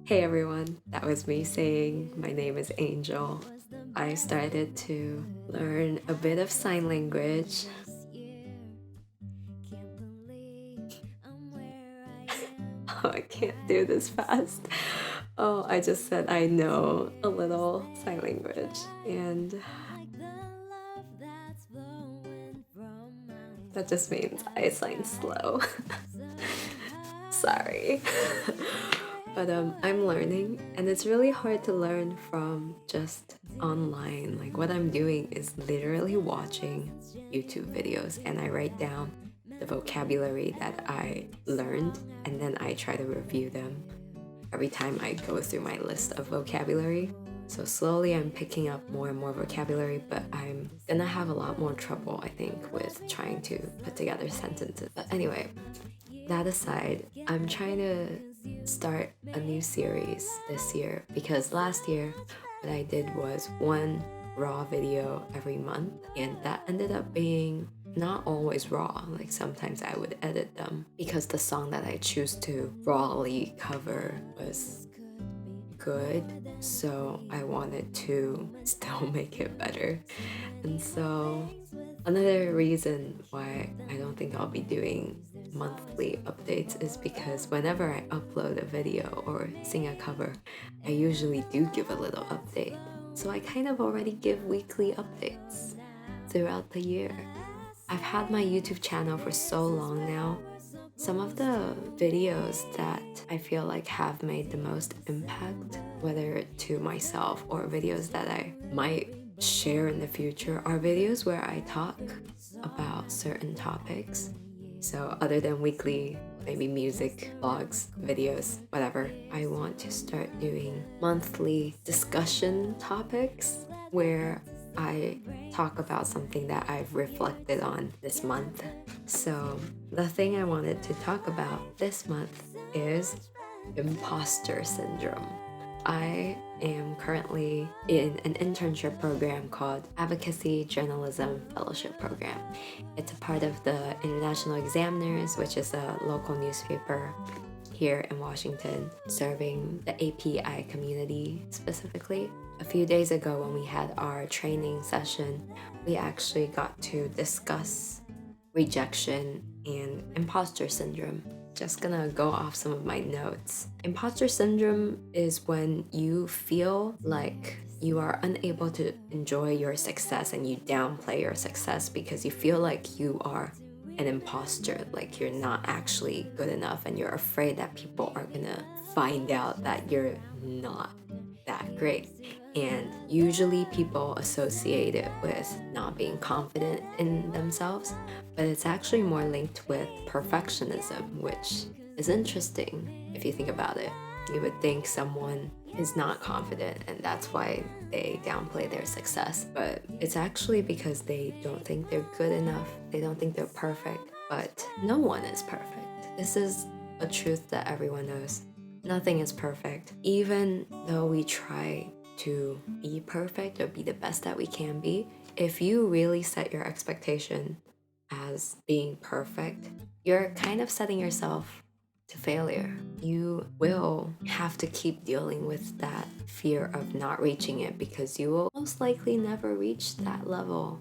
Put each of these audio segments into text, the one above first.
Hey everyone, that was me saying my name is Angel. I started to learn a bit of sign language. Oh, I can't do this fast. Oh, I just said I know a little sign language, and that just means I sign slow. Sorry. But I'm learning, and it's really hard to learn from just online. Like, what I'm doing is literally watching YouTube videos, and I write down the vocabulary that I learned, and then I try to review them every time I go through my list of vocabulary. So slowly I'm picking up more and more vocabulary, but I'm gonna have a lot more trouble, I think, with trying to put together sentences. But anyway, that aside, I'm trying to start a new series this year because last year what I did was one raw video every month, and that ended up being not always raw. Like, sometimes I would edit them because the song that I choose to rawly cover was good, so I wanted to still make it better. And so another reason why I don't think I'll be doing monthly updates is because whenever I upload a video or sing a cover, I usually do give a little update. So I kind of already give weekly updates throughout the year. I've had my YouTube channel for so long now. Some of the videos that I feel like have made the most impact, whether to myself or videos that I might share in the future, are videos where I talk about certain topics. So other than weekly, maybe music, vlogs, videos, whatever, I want to start doing monthly discussion topics where I talk about something that I've reflected on this month. So the thing I wanted to talk about this month is imposter syndrome. I am currently in an internship program called Advocacy Journalism Fellowship Program. It's a part of the International Examiners, which is a local newspaper here in Washington, serving the API community specifically. A few days ago when we had our training session, we actually got to discuss rejection and imposter syndrome. Just gonna go off some of my notes. Imposter syndrome is when you feel like you are unable to enjoy your success and you downplay your success because you feel like you are an imposter, like you're not actually good enough, and you're afraid that people are gonna find out that you're not that great. And usually people associate it with not being confident in themselves, but it's actually more linked with perfectionism, which is interesting if you think about it. You would think someone is not confident and that's why they downplay their success, but it's actually because they don't think they're good enough, they don't think they're perfect. But no one is perfect. This is a truth that everyone knows. Nothing is perfect. Even though we try to be perfect or be the best that we can be, if you really set your expectation as being perfect, you're kind of setting yourself to failure. You will have to keep dealing with that fear of not reaching it because you will most likely never reach that level.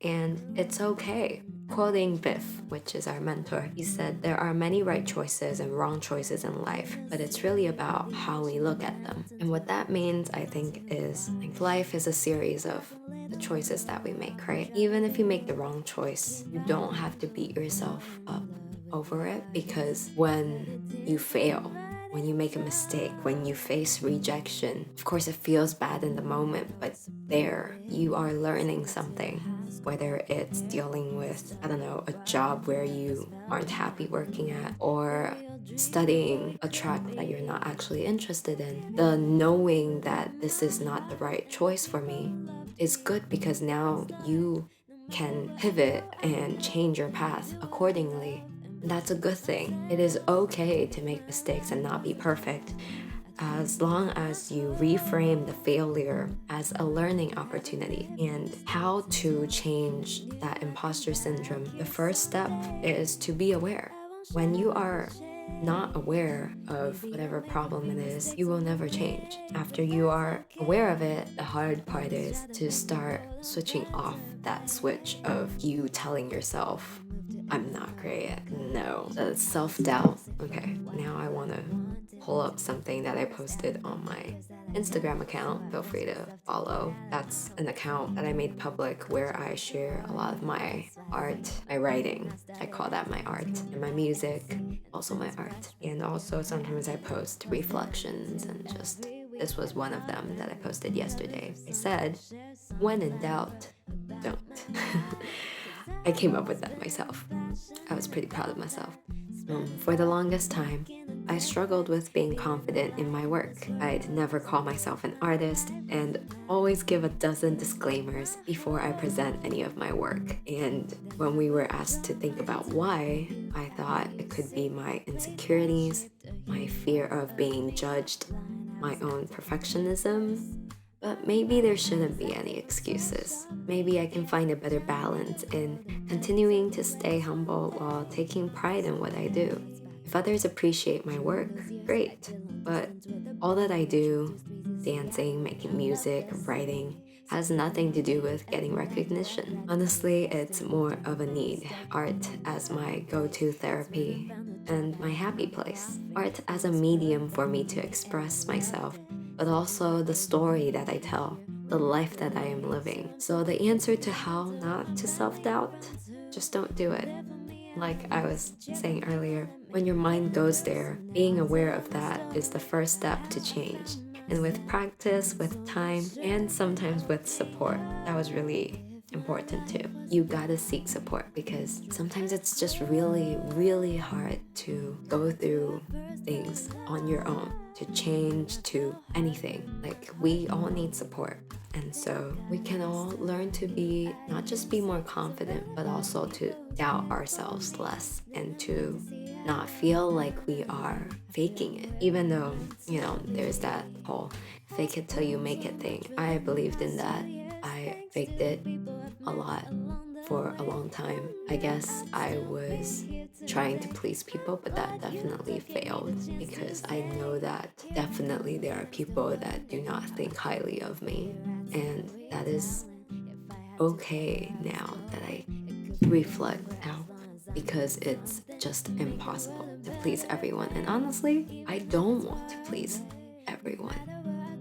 And it's okay. Quoting Biff, which is our mentor, he said, "There are many right choices and wrong choices in life, but it's really about how we look at them." And what that means, I think, is like life is a series of the choices that we make, right? Even if you make the wrong choice, you don't have to beat yourself up over it, because when you fail, when you make a mistake, when you face rejection, of course it feels bad in the moment, but there you are learning something. Whether it's dealing with, I don't know, a job where you aren't happy working at, or studying a track that you're not actually interested in, the knowing that this is not the right choice for me is good because now you can pivot and change your path accordingly. That's a good thing. It is okay to make mistakes and not be perfect, as long as you reframe the failure as a learning opportunity. And how to change that imposter syndrome, the first step is to be aware. When you are not aware of whatever problem it is, you will never change. After you are aware of it, the hard part is to start switching off that switch of you telling yourself, I'm not great at. No, the self-doubt. Okay, now I want to pull up something that I posted on my Instagram account. Feel free to follow. That's an account that I made public where I share a lot of my art, my writing. I call that my art. And my music, also my art. And also sometimes I post reflections and just, this was one of them that I posted yesterday. I said, when in doubt, don't. I came up with that myself. I was pretty proud of myself. For the longest time, I struggled with being confident in my work. I'd never call myself an artist and always give a dozen disclaimers before I present any of my work. And when we were asked to think about why, I thought it could be my insecurities, my fear of being judged, my own perfectionism. But maybe there shouldn't be any excuses. Maybe I can find a better balance in continuing to stay humble while taking pride in what I do. If others appreciate my work, great. But all that I do, dancing, making music, writing, has nothing to do with getting recognition. Honestly, it's more of a need. Art as my go-to therapy and my happy place. Art as a medium for me to express myself, but also the story that I tell, the life that I am living. So the answer to how not to self-doubt, just don't do it. Like I was saying earlier, when your mind goes there, being aware of that is the first step to change. And with practice, with time, and sometimes with support, that was really important too. You gotta seek support because sometimes it's just really, really hard to go through things on your own, to change, to anything. Like we all need support. And so we can all learn to be, not just be more confident, but also to doubt ourselves less and to not feel like we are faking it. Even though, there's that whole fake it till you make it thing. I believed in that. I faked it a lot for a long time. I guess I was trying to please people, but that definitely failed because I know that definitely there are people that do not think highly of me. And that is okay now that I reflect out because it's just impossible to please everyone. And honestly, I don't want to please everyone.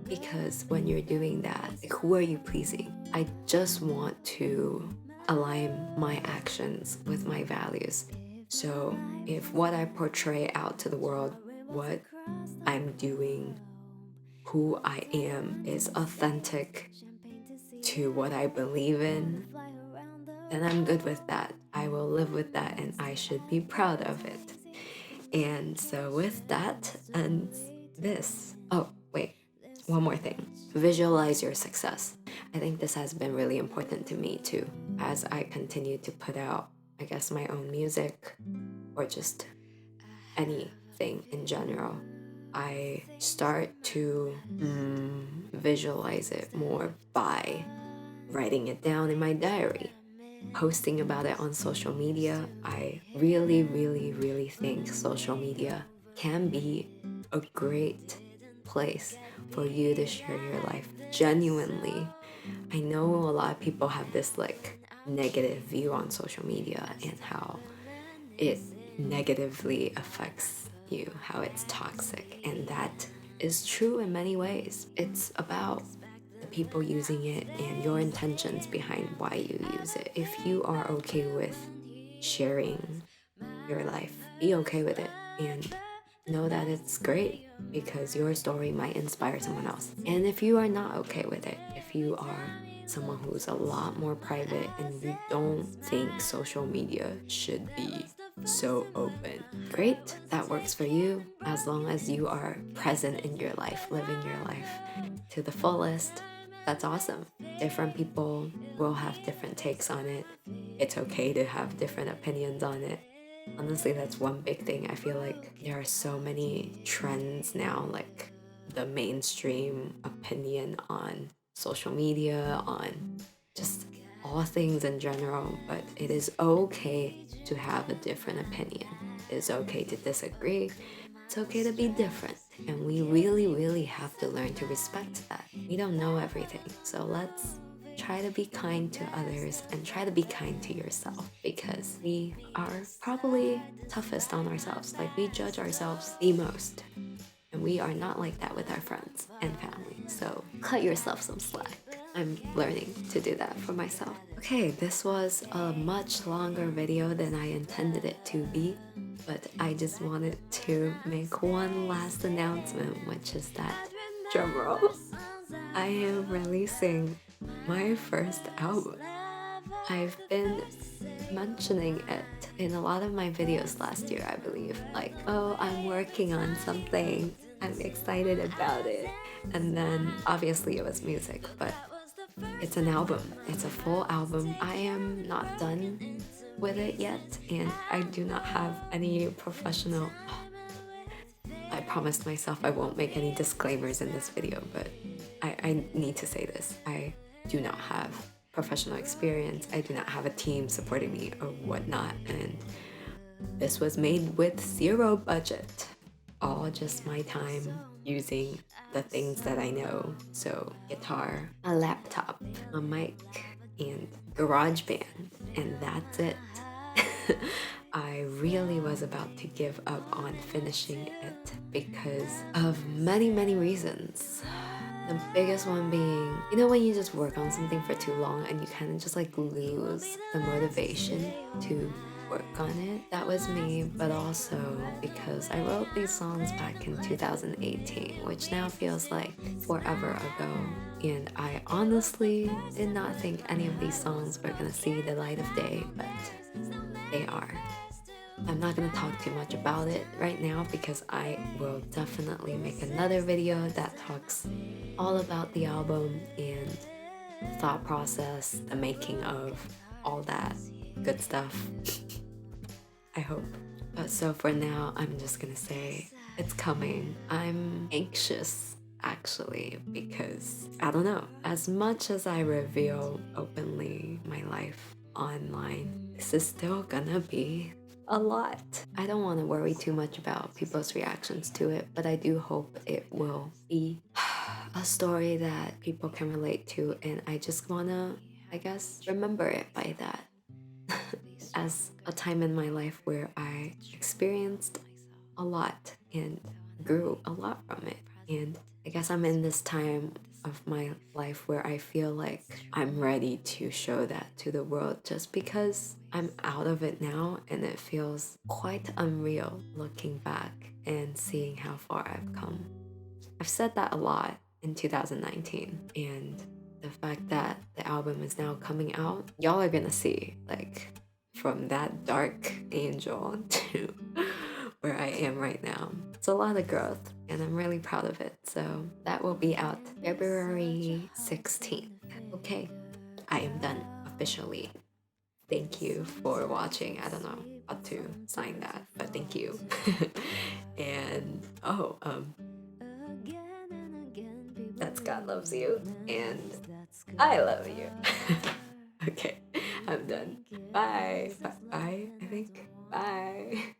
Because when you're doing that, who are you pleasing? I just want to align my actions with my values. So if what I portray out to the world, what I'm doing, who I am is authentic to what I believe in, then I'm good with that. I will live with that and I should be proud of it. And so with that and this, one more thing. Visualize your success. I think this has been really important to me too, as I continue to put out, my own music or just anything in general. I start to visualize it more by writing it down in my diary, posting about it on social media. I really, really, really think social media can be a great place for you to share your life genuinely. I know a lot of people have this negative view on social media and how it negatively affects you, how it's toxic, and that is true in many ways. It's about the people using it and your intentions behind why you use it. If you are okay with sharing your life, be okay with it and know that it's great because your story might inspire someone else. And if you are not okay with it, if you are someone who's a lot more private and you don't think social media should be so open, great, that works for you as long as you are present in your life, living your life to the fullest. That's awesome. Different people will have different takes on it. It's okay to have different opinions on it. Honestly, that's one big thing. I feel like there are so many trends now, like the mainstream opinion on social media, on just all things in general, but it is okay to have a different opinion. It's okay to disagree. It's okay to be different. And we really have to learn to respect that. We don't know everything. So let's try to be kind to others and try to be kind to yourself, because we are probably toughest on ourselves. Like, we judge ourselves the most. And we are not like that with our friends and family. So cut yourself some slack. I'm learning to do that for myself. Okay, this was a much longer video than I intended it to be, but I just wanted to make one last announcement, which is that, drumroll, I am releasing my first album. I've been mentioning it in a lot of my videos last year, I believe. Like, oh, I'm working on something. I'm excited about it. And then obviously it was music, but it's an album. It's a full album. I am not done with it yet, and I do not have any professional... I promised myself I won't make any disclaimers in this video, but I need to say this. I do not have professional experience. I do not have a team supporting me or whatnot, and this was made with zero budget. All just my time using the things that I know. So guitar, a laptop, a mic, and GarageBand, and that's it. I really was about to give up on finishing it because of many reasons. The biggest one being, you know, when you just work on something for too long and you kind of just like lose the motivation to work on it. That was me, but also because I wrote these songs back in 2018, which now feels like forever ago. And I honestly did not think any of these songs were gonna see the light of day, but they are. I'm not gonna talk too much about it right now because I will definitely make another video that talks all about the album and thought process, the making of, all that good stuff. I hope. But so for now, I'm just gonna say it's coming. I'm anxious, actually, because I don't know. As much as I reveal openly my life online, this is still gonna be a lot. I don't want to worry too much about people's reactions to it, but I do hope it will be a story that people can relate to, and I just wanna, I guess, remember it by that. As a time in my life where I experienced a lot and grew a lot from it. And I guess I'm in this time of my life where I feel like I'm ready to show that to the world, just because I'm out of it now and it feels quite unreal looking back and seeing how far I've come. I've said that a lot in 2019, and the fact that the album is now coming out, y'all are gonna see, like, from that dark angel to where I am right now. It's a lot of growth, and I'm really proud of it. So that will be out February 16th. Okay, I am done officially. Thank you for watching. I don't know how to sign that, but thank you. And that's God loves you, and I love you. Okay, I'm done. Bye. Bye, I think. Bye.